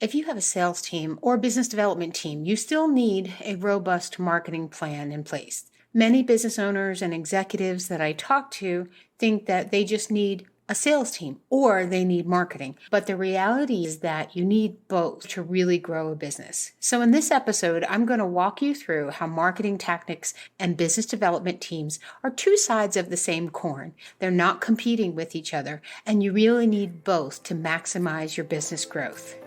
If you have a sales team or a business development team, you still need a robust marketing plan in place. Many business owners and executives that I talk to think that they just need a sales team or they need marketing. But the reality is that you need both to really grow a business. So in this episode, I'm going to walk you through how marketing tactics and business development teams are two sides of the same coin. They're not competing with each other, and you really need both to maximize your business growth.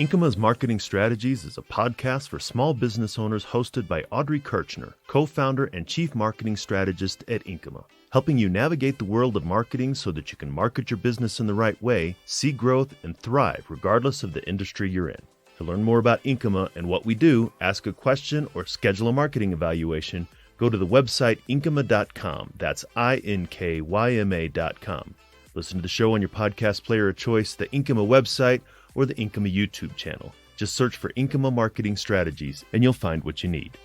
Inkyma's Marketing Strategies is a podcast for small business owners hosted by Audrey Kirchner, co-founder and chief marketing strategist at Inkyma, helping you navigate the world of marketing so that you can market your business in the right way, see growth, and thrive regardless of the industry you're in. To learn more about Inkyma and what we do, ask a question, or schedule a marketing evaluation, go to the website inkyma.com. That's INKYMA.com. Listen to the show on your podcast player of choice, the Inkyma website, or the Inkyma YouTube channel. Just search for Inkyma Marketing Strategies and you'll find what you need.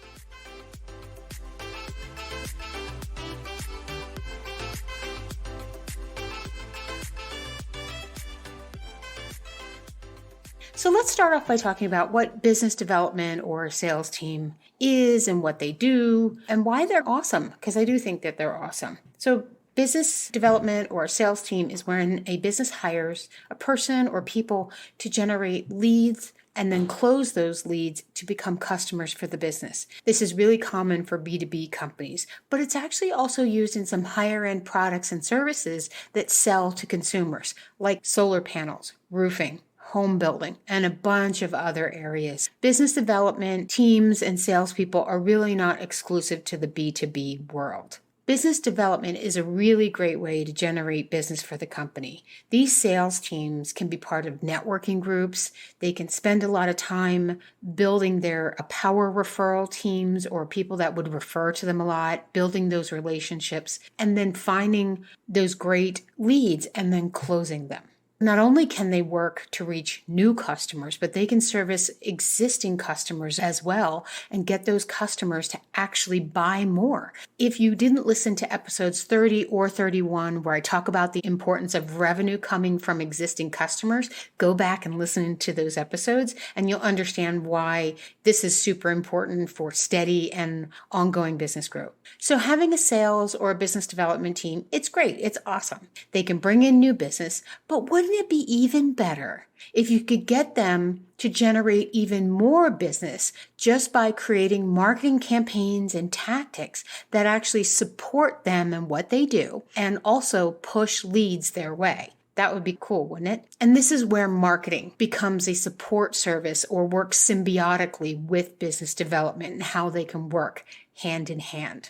So let's start off by talking about what business development or sales team is and what they do and why they're awesome, because I do think that they're awesome. So business development or a sales team is when a business hires a person or people to generate leads and then close those leads to become customers for the business. This is really common for B2B companies, but it's actually also used in some higher end products and services that sell to consumers, like solar panels, roofing, home building, and a bunch of other areas. Business development teams and salespeople are really not exclusive to the B2B world. Business development is a really great way to generate business for the company. These sales teams can be part of networking groups. They can spend a lot of time building their power referral teams or people that would refer to them a lot, building those relationships, and then finding those great leads and then closing them. Not only can they work to reach new customers, but they can service existing customers as well and get those customers to actually buy more. If you didn't listen to episodes 30 or 31, where I talk about the importance of revenue coming from existing customers, go back and listen to those episodes and you'll understand why this is super important for steady and ongoing business growth. So having a sales or a business development team, it's great. It's awesome. They can bring in new business, but wouldn't it be even better if you could get them to generate even more business just by creating marketing campaigns and tactics that actually support them and what they do and also push leads their way? That would be cool, wouldn't it? And this is where marketing becomes a support service or works symbiotically with business development and how they can work hand in hand.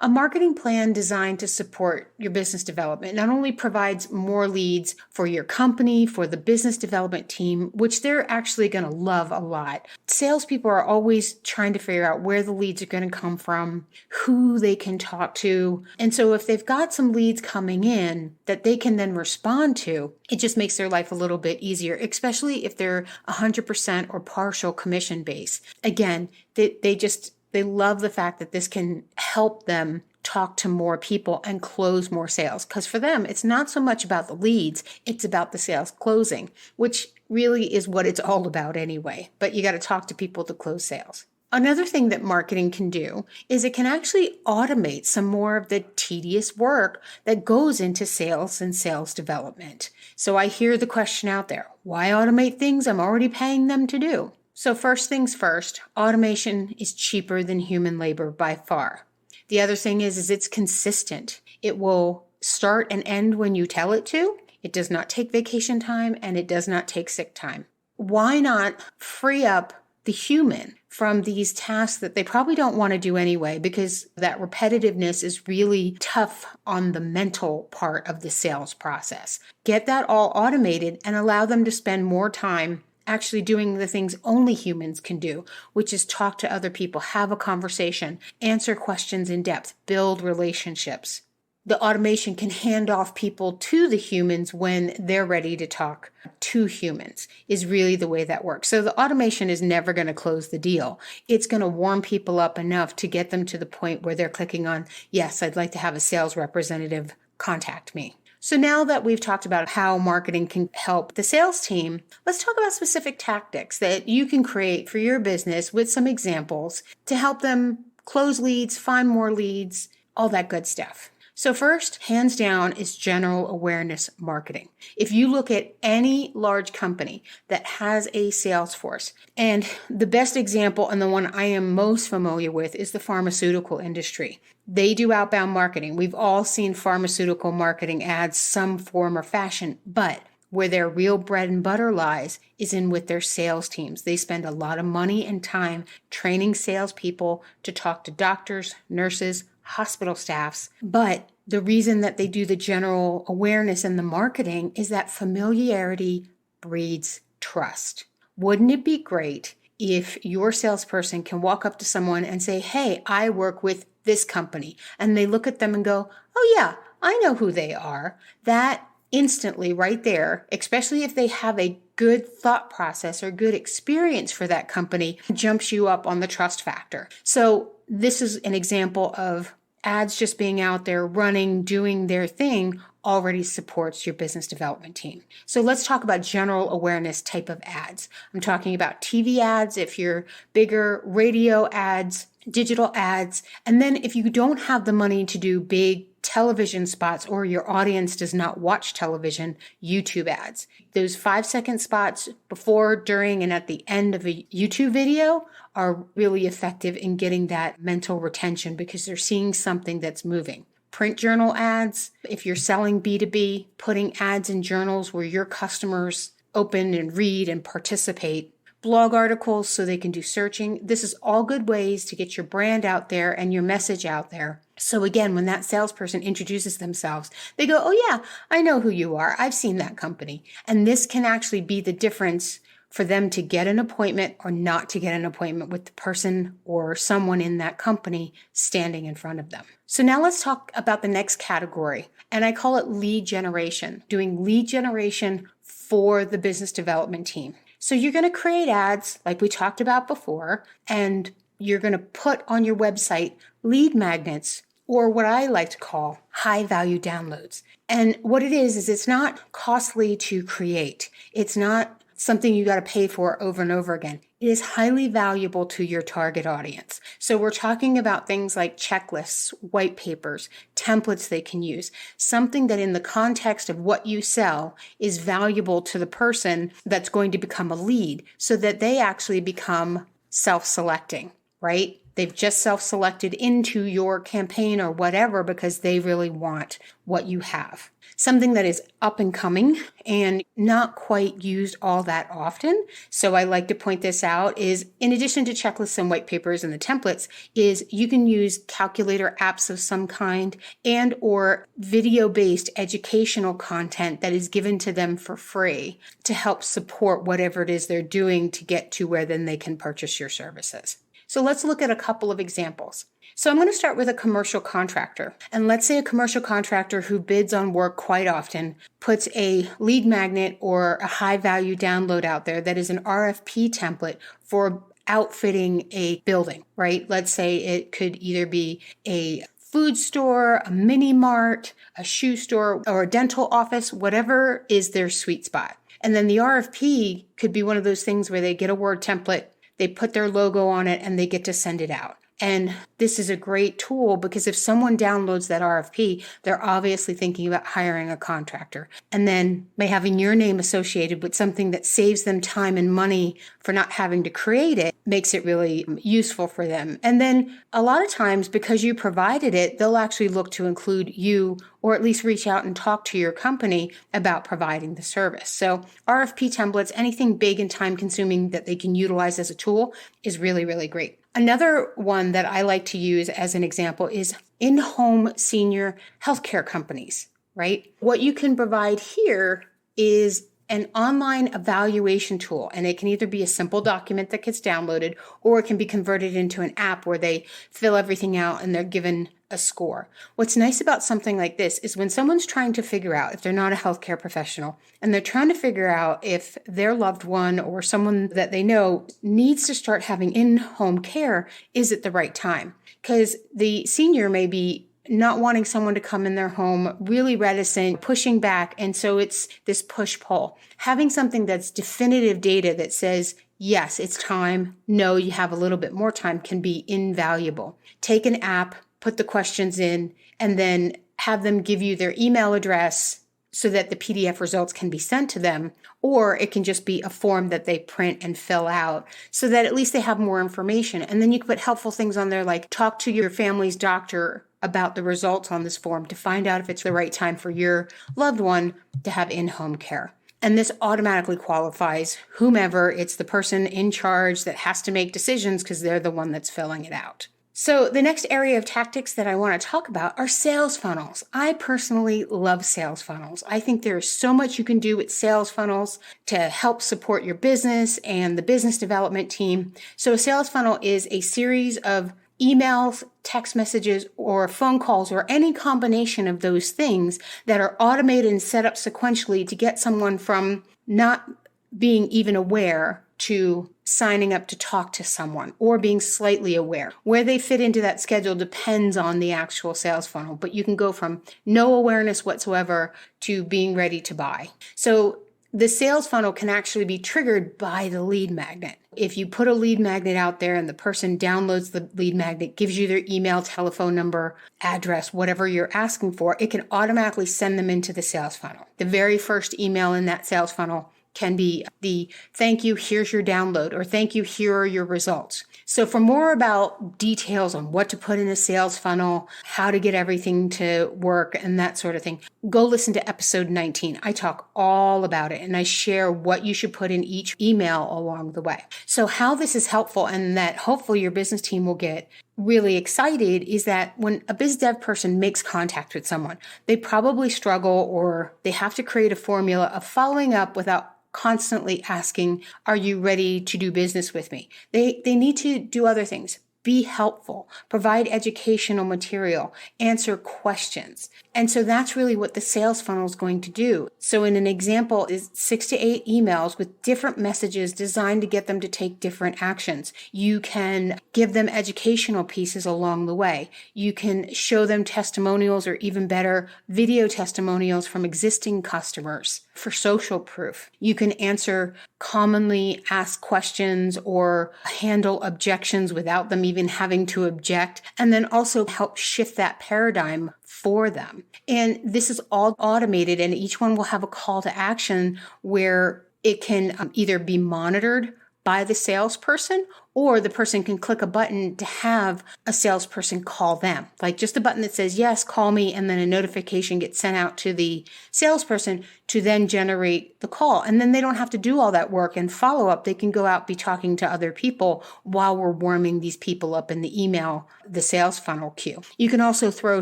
A marketing plan designed to support your business development not only provides more leads for your company, for the business development team, which they're actually going to love a lot. Salespeople are always trying to figure out where the leads are going to come from, who they can talk to. And so if they've got some leads coming in that they can then respond to, it just makes their life a little bit easier, especially if they're 100% or partial commission based. Again, they love the fact that this can help them talk to more people and close more sales. Because for them, it's not so much about the leads, it's about the sales closing, which really is what it's all about anyway. But you got to talk to people to close sales. Another thing that marketing can do is it can actually automate some more of the tedious work that goes into sales and sales development. So I hear the question out there, why automate things I'm already paying them to do? So first things first, automation is cheaper than human labor by far. The other thing is it's consistent. It will start and end when you tell it to. It does not take vacation time and it does not take sick time. Why not free up the human from these tasks that they probably don't want to do anyway, because that repetitiveness is really tough on the mental part of the sales process. Get that all automated and allow them to spend more time actually doing the things only humans can do, which is talk to other people, have a conversation, answer questions in depth, build relationships. the automation can hand off people to the humans when they're ready to talk to humans is really the way that works. So the automation is never going to close the deal. It's going to warm people up enough to get them to the point where they're clicking on, yes, I'd like to have a sales representative contact me. So now that we've talked about how marketing can help the sales team, let's talk about specific tactics that you can create for your business with some examples to help them close leads, find more leads, all that good stuff. So first, hands down, is general awareness marketing. If you look at any large company that has a sales force, and the best example and the one I am most familiar with is the pharmaceutical industry. They do outbound marketing. We've all seen pharmaceutical marketing ads some form or fashion, but where their real bread and butter lies is in with their sales teams. They spend a lot of money and time training salespeople to talk to doctors, nurses, hospital staffs. But the reason that they do the general awareness and the marketing is that familiarity breeds trust. Wouldn't it be great if your salesperson can walk up to someone and say, hey, I work with this company, and they look at them and go, oh yeah, I know who they are. That instantly right there, especially if they have a good thought process or good experience for that company, jumps you up on the trust factor. So this is an example of ads just being out there running, doing their thing already supports your business development team. So let's talk about general awareness type of ads. I'm talking about TV ads, if you're bigger, radio ads, digital ads. And then if you don't have the money to do big television spots or your audience does not watch television, YouTube ads. Those 5-second spots before, during, and at the end of a YouTube video are really effective in getting that mental retention because they're seeing something that's moving. Print journal ads, if you're selling B2B, putting ads in journals where your customers open and read and participate. Blog articles so they can do searching. This is all good ways to get your brand out there and your message out there. So again, when that salesperson introduces themselves, they go, oh yeah, I know who you are. I've seen that company. And this can actually be the difference for them to get an appointment or not to get an appointment with the person or someone in that company standing in front of them. So now let's talk about the next category, and I call it lead generation, doing lead generation for the business development team. So you're going to create ads like we talked about before, and you're going to put on your website lead magnets, or what I like to call high value downloads. And what it is it's not costly to create. It's not something you got to pay for over and over again. It is highly valuable to your target audience. So we're talking about things like checklists, white papers, templates they can use, something that in the context of what you sell is valuable to the person that's going to become a lead so that they actually become self-selecting, right? They've just self-selected into your campaign or whatever because they really want what you have. Something that is up and coming and not quite used all that often, so I like to point this out, is in addition to checklists and white papers and the templates, is you can use calculator apps of some kind and or video-based educational content that is given to them for free to help support whatever it is they're doing to get to where then they can purchase your services. So let's look at a couple of examples. So I'm going to start with a commercial contractor. And let's say a commercial contractor who bids on work quite often puts a lead magnet or a high value download out there that is an RFP template for outfitting a building, right? Let's say it could either be a food store, a mini mart, a shoe store, or a dental office, whatever is their sweet spot. And then the RFP could be one of those things where they get a Word template, they put their logo on it, and they get to send it out. And this is a great tool because if someone downloads that RFP, they're obviously thinking about hiring a contractor. And then by having your name associated with something that saves them time and money for not having to create it, makes it really useful for them. And then a lot of times, because you provided it, they'll actually look to include you or at least reach out and talk to your company about providing the service. So RFP templates, anything big and time consuming that they can utilize as a tool is really, really great. Another one that I like to use as an example is in-home senior healthcare companies, right? What you can provide here is an online evaluation tool, and it can either be a simple document that gets downloaded or it can be converted into an app where they fill everything out and they're given a score. What's nice about something like this is when someone's trying to figure out, if they're not a healthcare professional, and they're trying to figure out if their loved one or someone that they know needs to start having in-home care, is it the right time? Because the senior may be not wanting someone to come in their home, really reticent, pushing back. And so it's this push-pull. Having something that's definitive data that says, yes, it's time. No, you have a little bit more time can be invaluable. Take an app, put the questions in, and then have them give you their email address so that the PDF results can be sent to them, or it can just be a form that they print and fill out so that at least they have more information. And then you can put helpful things on there like talk to your family's doctor about the results on this form to find out if it's the right time for your loved one to have in-home care. And this automatically qualifies whomever, it's the person in charge that has to make decisions because they're the one that's filling it out. So the next area of tactics that I want to talk about are sales funnels. I personally love sales funnels. I think there's so much you can do with sales funnels to help support your business and the business development team. So a sales funnel is a series of emails, text messages, or phone calls, or any combination of those things that are automated and set up sequentially to get someone from not being even aware to signing up to talk to someone or being slightly aware. Where they fit into that schedule depends on the actual sales funnel, but you can go from no awareness whatsoever to being ready to buy. So the sales funnel can actually be triggered by the lead magnet. If you put a lead magnet out there and the person downloads the lead magnet, gives you their email, telephone number, address, whatever you're asking for, it can automatically send them into the sales funnel. The very first email in that sales funnel can be the thank you, here's your download, or thank you, here are your results. So for more about details on what to put in a sales funnel, how to get everything to work and that sort of thing, go listen to episode 19. I talk all about it and I share what you should put in each email along the way. So how this is helpful and that hopefully your business team will get really excited is that when a biz dev person makes contact with someone, they probably struggle or they have to create a formula of following up without constantly asking, are you ready to do business with me? They need to do other things. Be helpful, provide educational material, answer questions. And so that's really what the sales funnel is going to do. So in an example is 6 to 8 emails with different messages designed to get them to take different actions. You can give them educational pieces along the way. You can show them testimonials or even better, video testimonials from existing customers for social proof. You can answer commonly asked questions or handle objections without them even having to object, and then also help shift that paradigm for them. And this is all automated, and each one will have a call to action where it can either be monitored by the salesperson or the person can click a button to have a salesperson call them. Like just a button that says, yes, call me, and then a notification gets sent out to the salesperson to then generate the call. And then they don't have to do all that work and follow up. They can go out, be talking to other people while we're warming these people up in the email, the sales funnel queue. You can also throw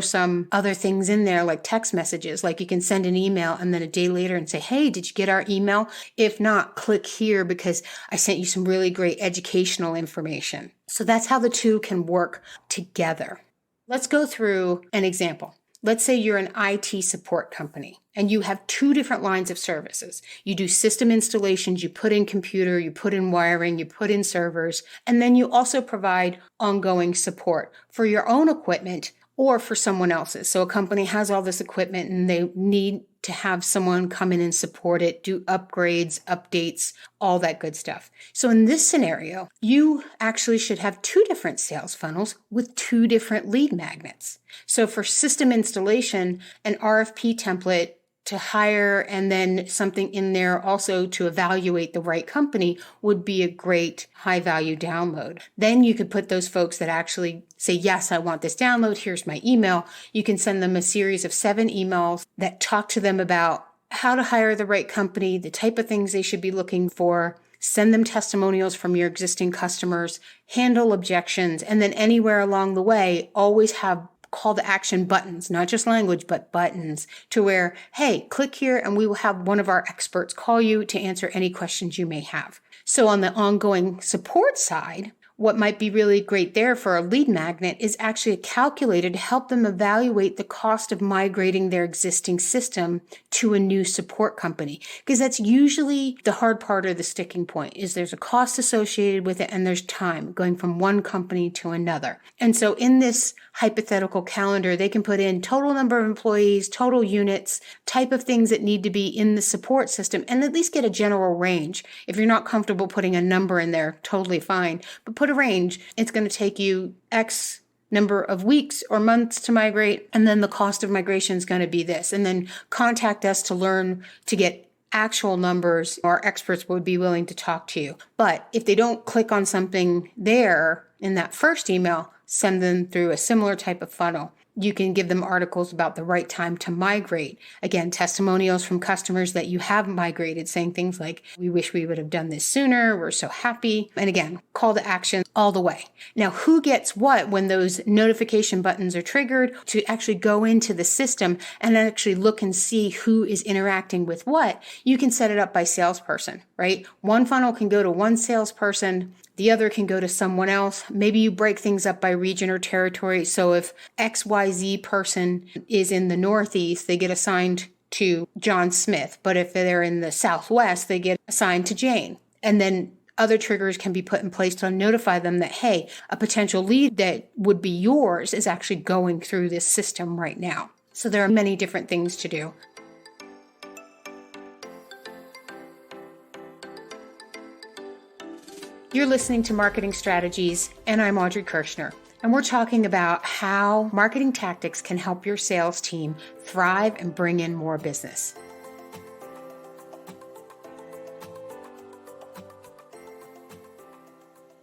some other things in there like text messages, like you can send an email and then a day later and say, hey, did you get our email? If not, click here because I sent you some really great educational information. So that's how the two can work together. Let's go through an example. Let's say you're an IT support company and you have 2 different lines of services. You do system installations, you put in computer, you put in wiring, you put in servers, and then you also provide ongoing support for your own equipment or for someone else's. So a company has all this equipment and they need to have someone come in and support it, do upgrades, updates, all that good stuff. So in this scenario, you actually should have 2 different sales funnels with 2 different lead magnets. So for system installation, an RFP template to hire and then something in there also to evaluate the right company would be a great high value download. Then you could put those folks that actually say, yes, I want this download. Here's my email. You can send them a series of 7 emails that talk to them about how to hire the right company, the type of things they should be looking for, send them testimonials from your existing customers, handle objections, and then anywhere along the way, always have call to action buttons, not just language, but buttons to where, hey, click here and we will have one of our experts call you to answer any questions you may have. So on the ongoing support side, what might be really great there for a lead magnet is actually a calculator to help them evaluate the cost of migrating their existing system to a new support company. Because that's usually the hard part or the sticking point, is there's a cost associated with it and there's time going from one company to another. And so in this hypothetical calendar, they can put in total number of employees, total units, type of things that need to be in the support system, and at least get a general range. If you're not comfortable putting a number in there, totally fine, but put a range. It's going to take you X number of weeks or months to migrate, and then the cost of migration is going to be this. And then contact us to learn to get actual numbers. Our experts would be willing to talk to you. But if they don't click on something there in that first email, send them through a similar type of funnel. You can give them articles about the right time to migrate. Again, testimonials from customers that you have migrated, saying things like, we wish we would have done this sooner. We're so happy. And again, call to action all the way. Now, who gets what when those notification buttons are triggered to actually go into the system and actually look and see who is interacting with what? You can set it up by salesperson, right? One funnel can go to one salesperson. The other can go to someone else. Maybe you break things up by region or territory. So if XYZ person is in the Northeast, they get assigned to John Smith. But if they're in the Southwest, they get assigned to Jane. And then other triggers can be put in place to notify them that, hey, a potential lead that would be yours is actually going through this system right now. So there are many different things to do. You're listening to Marketing Strategies, and I'm Audrey Kirshner, and we're talking about how marketing tactics can help your sales team thrive and bring in more business.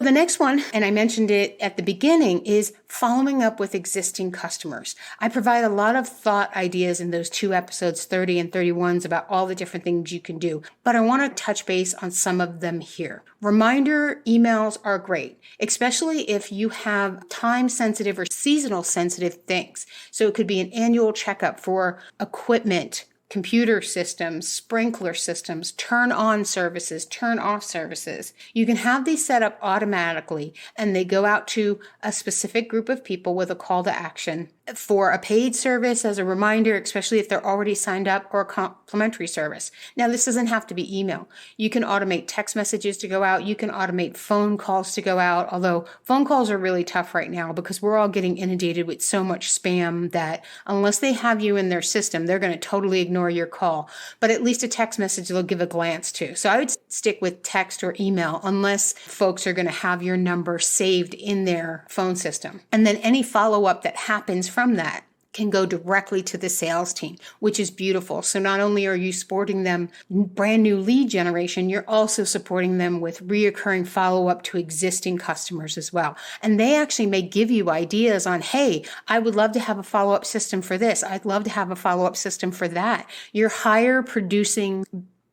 The next one, and I mentioned it at the beginning, is following up with existing customers. I provide a lot of thought ideas in those 2 episodes, 30 and 31s, about all the different things you can do, but I want to touch base on some of them here. Reminder emails are great, especially if you have time-sensitive or seasonal-sensitive things. So it could be an annual checkup for equipment, computer systems, sprinkler systems, turn on services, turn off services. You can have these set up automatically, and they go out to a specific group of people with a call to action for a paid service as a reminder, especially if they're already signed up, or a complimentary service. Now, this doesn't have to be email. You can automate text messages to go out. You can automate phone calls to go out, although phone calls are really tough right now because we're all getting inundated with so much spam that unless they have you in their system, they're going to totally ignore your call. But at least a text message they'll give a glance to. So I would stick with text or email unless folks are going to have your number saved in their phone system. And then any follow-up that happens from that can go directly to the sales team, which is beautiful. So not only are you supporting them brand new lead generation, you're also supporting them with reoccurring follow-up to existing customers as well. And they actually may give you ideas on, hey, I would love to have a follow-up system for this. I'd love to have a follow-up system for that. Your higher producing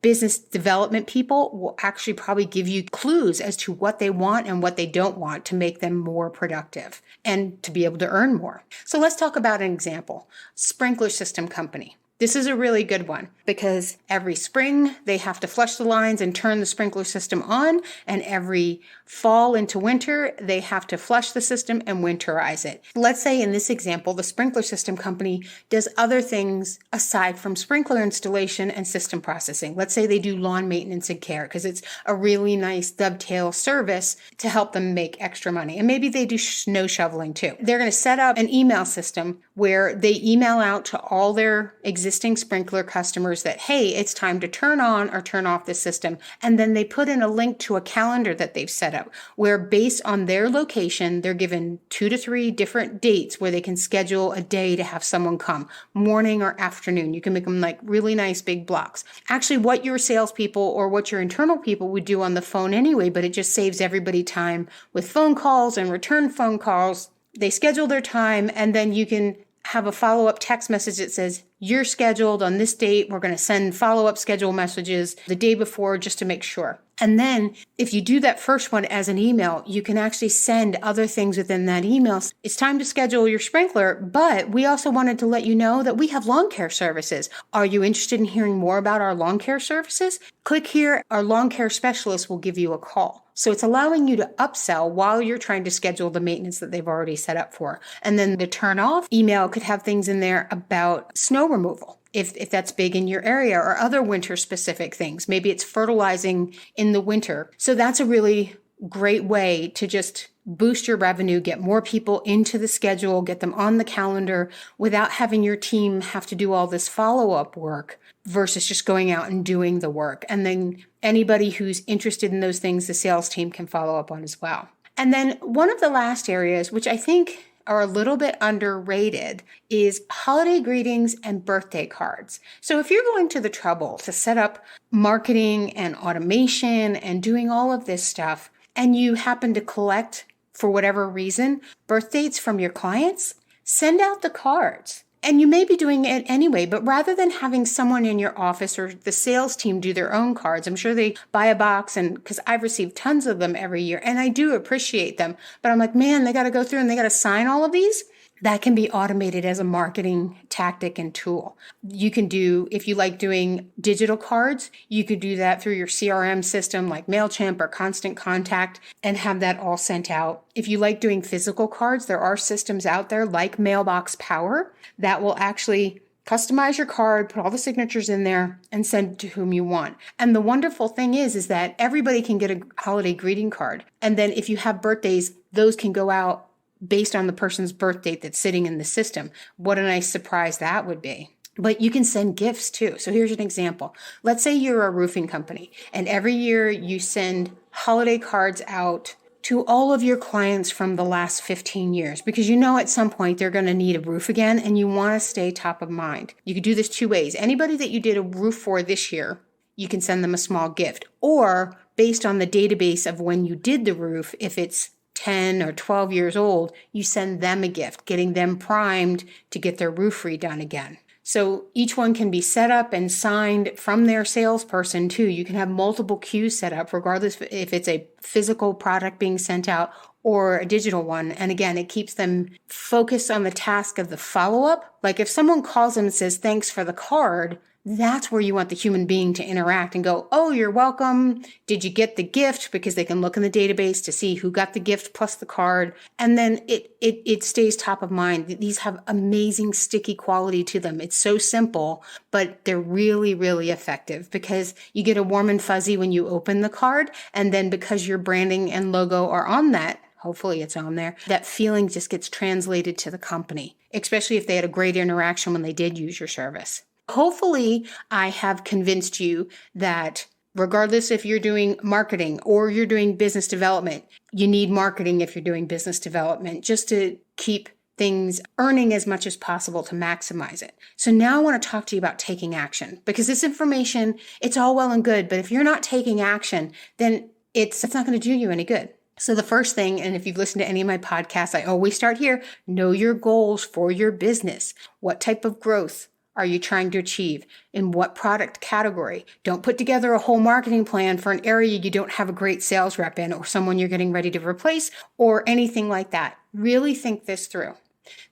business development people will actually probably give you clues as to what they want and what they don't want to make them more productive and to be able to earn more. So let's talk about an example. Sprinkler system company. This is a really good one because every spring they have to flush the lines and turn the sprinkler system on, and every fall into winter they have to flush the system and winterize it. Let's say in this example, the sprinkler system company does other things aside from sprinkler installation and system processing. Let's say they do lawn maintenance and care because it's a really nice dovetail service to help them make extra money. And maybe they do snow shoveling too. They're going to set up an email system where they email out to all their existing sprinkler customers that, hey, it's time to turn on or turn off the system. And then they put in a link to a calendar that they've set up where, based on their location, they're given 2 to 3 different dates where they can schedule a day to have someone come, morning or afternoon. You can make them like really nice big blocks. Actually, what your salespeople or what your internal people would do on the phone anyway, but it just saves everybody time with phone calls and return phone calls. They schedule their time, and then you can have a follow-up text message that says, you're scheduled on this date. We're going to send follow-up schedule messages the day before just to make sure. And then if you do that first one as an email, you can actually send other things within that email. It's time to schedule your sprinkler, but we also wanted to let you know that we have lawn care services. Are you interested in hearing more about our lawn care services? Click here. Our lawn care specialist will give you a call. So it's allowing you to upsell while you're trying to schedule the maintenance that they've already set up for. And then the turn off email could have things in there about snow removal, if that's big in your area, or other winter specific things. Maybe it's fertilizing in the winter. So that's a really great way to just boost your revenue, get more people into the schedule, get them on the calendar without having your team have to do all this follow-up work versus just going out and doing the work. And then anybody who's interested in those things, the sales team can follow up on as well. And then one of the last areas, which I think are a little bit underrated, is holiday greetings and birthday cards. So if you're going to the trouble to set up marketing and automation and doing all of this stuff, and you happen to collect, for whatever reason, birth dates from your clients, send out the cards. And you may be doing it anyway, but rather than having someone in your office or the sales team do their own cards, I'm sure they buy a box, and because I've received tons of them every year and I do appreciate them, but I'm like, man, they got to go through and they got to sign all of these. That can be automated as a marketing tactic and tool. You can do, if you like doing digital cards, you could do that through your CRM system like MailChimp or Constant Contact and have that all sent out. If you like doing physical cards, there are systems out there like Mailbox Power that will actually customize your card, put all the signatures in there, and send it to whom you want. And the wonderful thing is that everybody can get a holiday greeting card. And then if you have birthdays, those can go out based on the person's birth date that's sitting in the system. What a nice surprise that would be. But you can send gifts too. So here's an example. Let's say you're a roofing company and every year you send holiday cards out to all of your clients from the last 15 years because you know at some point they're going to need a roof again and you want to stay top of mind. You could do this two ways. Anybody that you did a roof for this year, you can send them a small gift. Or based on the database of when you did the roof, if it's 10 or 12 years old, you send them a gift, getting them primed to get their roof redone again. So each one can be set up and signed from their salesperson too. You can have multiple queues set up, regardless if it's a physical product being sent out or a digital one. And again, it keeps them focused on the task of the follow-up. Like if someone calls them and says, thanks for the card, that's where you want the human being to interact and go, oh, you're welcome. Did you get the gift? Because they can look in the database to see who got the gift plus the card. And then it stays top of mind. These have amazing sticky quality to them. It's so simple, but they're really, really effective because you get a warm and fuzzy when you open the card. And then because your branding and logo are on that, hopefully it's on there, that feeling just gets translated to the company, especially if they had a great interaction when they did use your service. Hopefully, I have convinced you that regardless if you're doing marketing or you're doing business development, you need marketing if you're doing business development just to keep things earning as much as possible to maximize it. So now I want to talk to you about taking action because this information, it's all well and good, but if you're not taking action, then it's not going to do you any good. So the first thing, and if you've listened to any of my podcasts, I always start here, know your goals for your business. What type of growth are you trying to achieve? In what product category? Don't put together a whole marketing plan for an area you don't have a great sales rep in or someone you're getting ready to replace or anything like that. Really think this through.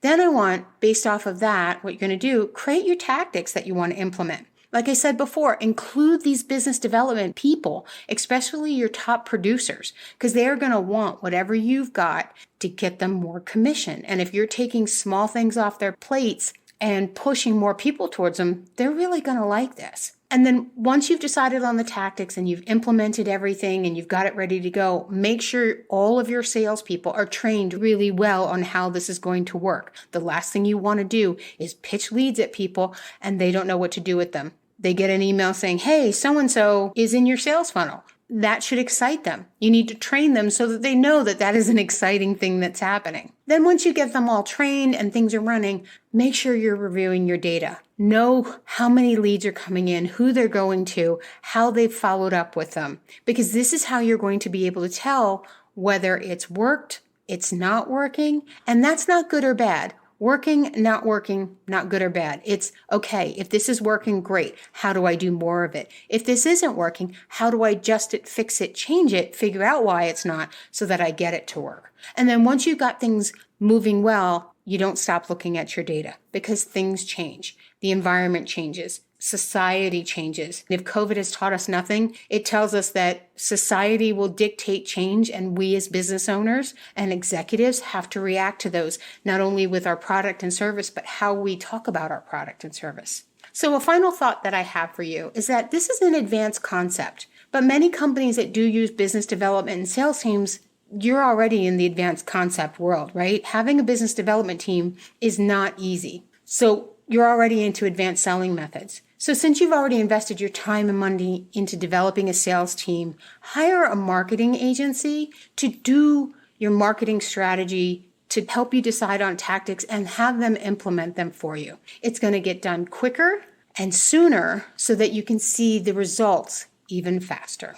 Then I want, based off of that, what you're going to do, create your tactics that you want to implement. Like I said before, include these business development people, especially your top producers, because they're going to want whatever you've got to get them more commission. And if you're taking small things off their plates and pushing more people towards them, they're really going to like this. And then once you've decided on the tactics and you've implemented everything and you've got it ready to go, make sure all of your salespeople are trained really well on how this is going to work. The last thing you want to do is pitch leads at people and they don't know what to do with them. They get an email saying, hey, so-and-so is in your sales funnel. That should excite them. You need to train them so that they know that that is an exciting thing that's happening. Then once you get them all trained and things are running, make sure you're reviewing your data. Know how many leads are coming in, who they're going to, how they've followed up with them. Because this is how you're going to be able to tell whether it's worked, it's not working, and that's not good or bad. Working, not working, not good or bad. It's okay. If this is working, great. How do I do more of it? If this isn't working, how do I adjust it, fix it, change it, figure out why it's not so that I get it to work? And then once you've got things moving well, you don't stop looking at your data because things change. The environment changes. Society changes. If COVID has taught us nothing, it tells us that society will dictate change, and we as business owners and executives have to react to those, not only with our product and service, but how we talk about our product and service. So a final thought that I have for you is that this is an advanced concept, but many companies that do use business development and sales teams, you're already in the advanced concept world, right? Having a business development team is not easy. So you're already into advanced selling methods. So since you've already invested your time and money into developing a sales team, hire a marketing agency to do your marketing strategy, to help you decide on tactics and have them implement them for you. It's going to get done quicker and sooner so that you can see the results even faster.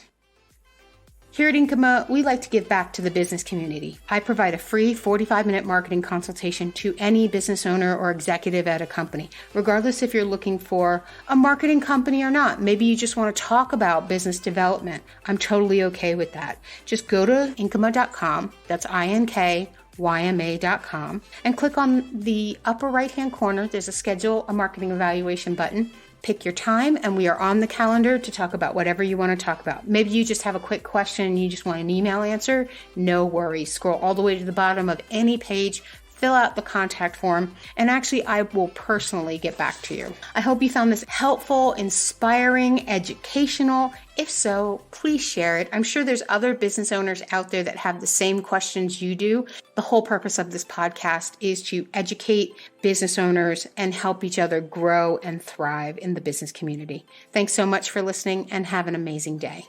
Here at Inkyma, we like to give back to the business community. I provide a free 45-minute marketing consultation to any business owner or executive at a company, regardless if you're looking for a marketing company or not. Maybe you just want to talk about business development. I'm totally okay with that. Just go to Inkyma.com, that's INKYMA.com, and click on the upper right-hand corner. There's a schedule a marketing evaluation button. Pick your time, and we are on the calendar to talk about whatever you want to talk about. Maybe you just have a quick question and you just want an email answer. No worries. Scroll all the way to the bottom of any page, fill out the contact form, and actually I will personally get back to you. I hope you found this helpful, inspiring, educational. If so, please share it. I'm sure there's other business owners out there that have the same questions you do. The whole purpose of this podcast is to educate business owners and help each other grow and thrive in the business community. Thanks so much for listening, and have an amazing day.